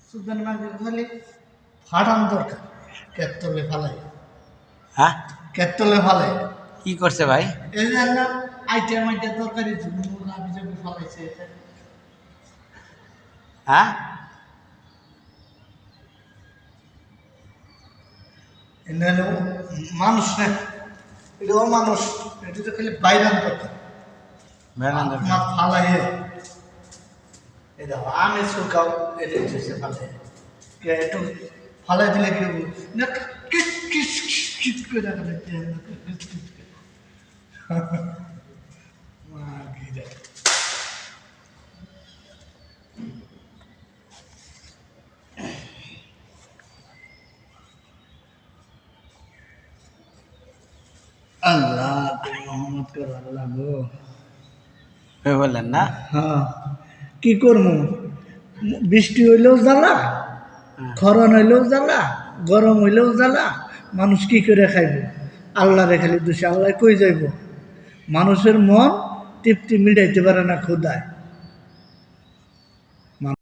Sudan মাকে খালি ফাটান দরকার কেতলে ফালাই হ্যাঁ কেতলে ফালাই কি করছে ভাই? এই যে না আইটেম তরকারি ঝুমুর আবি যাবি ফালাইছে এটা হ্যাঁ এটা মানুষ না এটাও মানুষ এটা তো খালি বাইরান দরকার আপনার ফালাইয়ে এটা আমি শুকাও এটা হচ্ছে ফালাই একটু ফালাই দিলে কি না কিট কিট কিট করে রাখলে আল্লাহ মোহাম্মদ কর আল্লাহ গো বললেন না? হ্যাঁ কি করবো বৃষ্টি হইলেও জ্বালা খরণ হইলেও জ্বালা গরম হইলেও জ্বালা মানুষ কি করে খাইব আল্লাহরে খালি দোষে আল্লাহ কই যাইব মানুষের মন তৃপ্তি মিটাইতে পারে না ক্ষুধায়